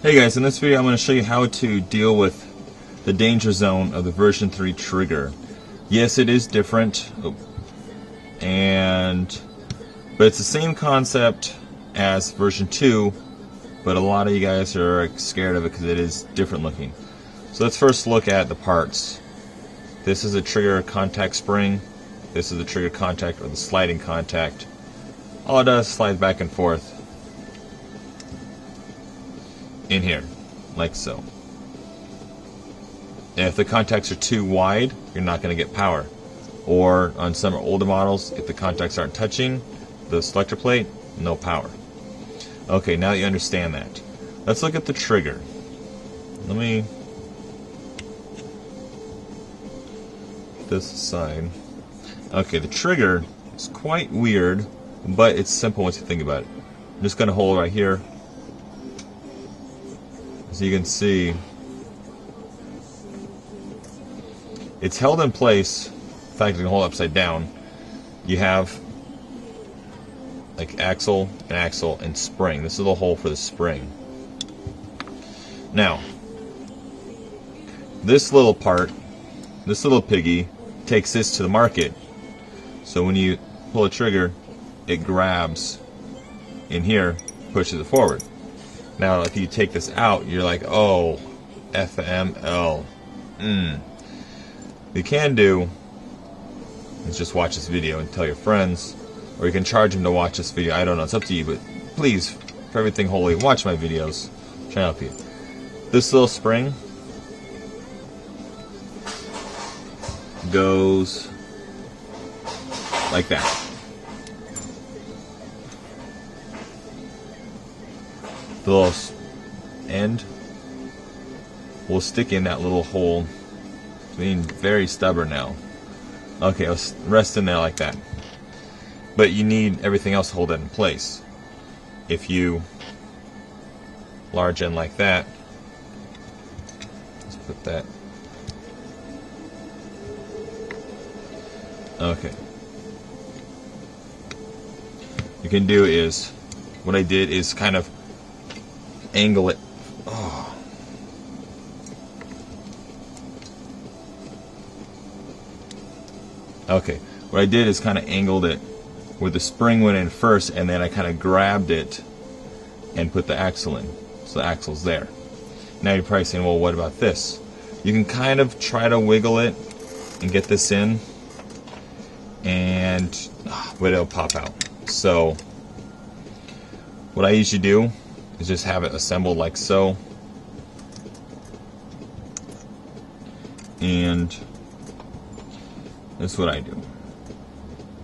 Hey guys, in this video I'm going to show you how to deal with the danger zone of the version 3 trigger. Yes, it is different, but it's the same concept as version 2, but a lot of you guys are scared of it because it is different looking. So let's first look at the parts. This is a trigger contact spring. This is the trigger contact or the sliding contact. All it does is slide back and forth in here, like so. And if the contacts are too wide, you're not going to get power. Or on some older models, if the contacts aren't touching the selector plate, no power. Okay, now that you understand that, let's look at the trigger. Let me put this aside. Okay, the trigger is quite weird, but it's simple once you think about it. I'm just going to hold right here. As you can see, it's held in place. In fact, you can hold it upside down. You have like axle and spring. This is the hole for the spring. Now, this little part, this little piggy, takes this to the market. So when you pull a trigger, it grabs in here, pushes it forward. Now, if you take this out, you're like, oh, FML. You can do is just watch this video and tell your friends, or you can charge them to watch this video. I don't know, it's up to you, but please, for everything holy, watch my videos. Try to help you. This little spring goes like that. The little end will stick in that little hole. It's being very stubborn now. Okay, let's rest in there like that. But you need everything else to hold that in place. If you large end like that, let's put that. Okay. You can do is, what I did is kind of angle it. Oh. Okay, what I did is kind of angled it where the spring went in first, and then I kind of grabbed it and put the axle in. So the axle's there. Now you're probably saying, well, what about this? You can kind of try to wiggle it and get this in, but it'll pop out. So what I usually do is just have it assembled like so, and this is what I do.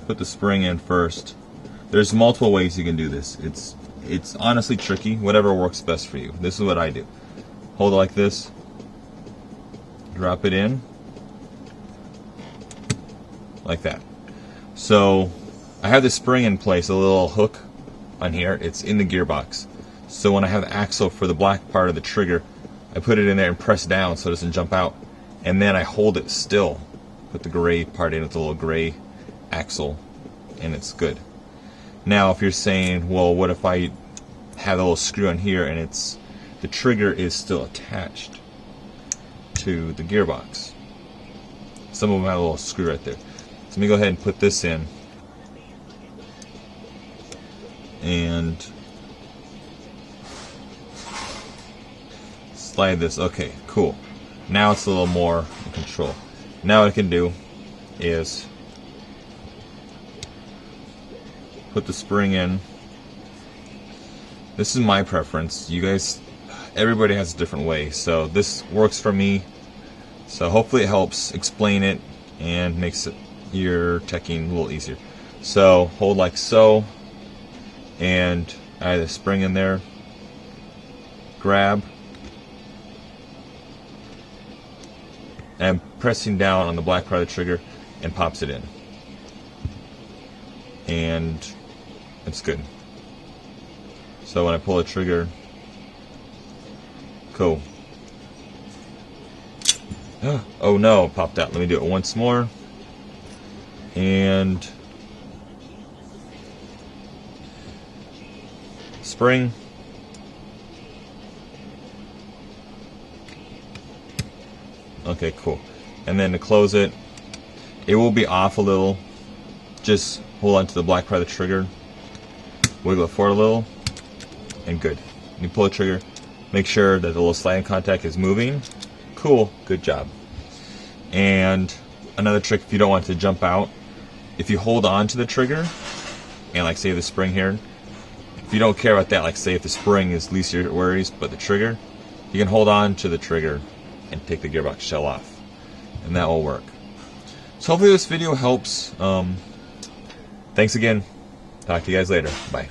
Put the spring in first. There's multiple ways you can do this. It's honestly tricky. Whatever works best for you. This is what I do. Hold it like this. Drop it in. Like that. So I have the spring in place, a little hook on here. It's in the gearbox. So when I have the axle for the black part of the trigger, I put it in there and press down so it doesn't jump out. And then I hold it still. Put the gray part in with the little gray axle, and it's good. Now if you're saying, well, what if I have a little screw on here and the trigger is still attached to the gearbox? Some of them have a little screw right there. So let me go ahead and put this in and slide this. Okay, cool. Now it's a little more in control. Now what I can do is put the spring in. This is my preference. You guys, everybody has a different way. So this works for me. So hopefully it helps explain it and makes your teching a little easier. So hold like so, and I have the spring in there. Grab. And pressing down on the black part of the trigger, and pops it in. And it's good. So when I pull the trigger, cool. Oh no, it popped out. Let me do it once more. And spring. Okay, cool. And then to close it, it will be off a little. Just hold on to the black part of the trigger, wiggle it forward a little, and good. And you pull the trigger, make sure that the little sliding contact is moving. Cool, good job. And another trick, if you don't want it to jump out, if you hold on to the trigger, and like say the spring here, if you don't care about that, like say if the spring is least your worries, but the trigger, you can hold on to the trigger and take the gearbox shell off, and that will work. So hopefully this video helps. Thanks again. Talk to you guys later. Bye.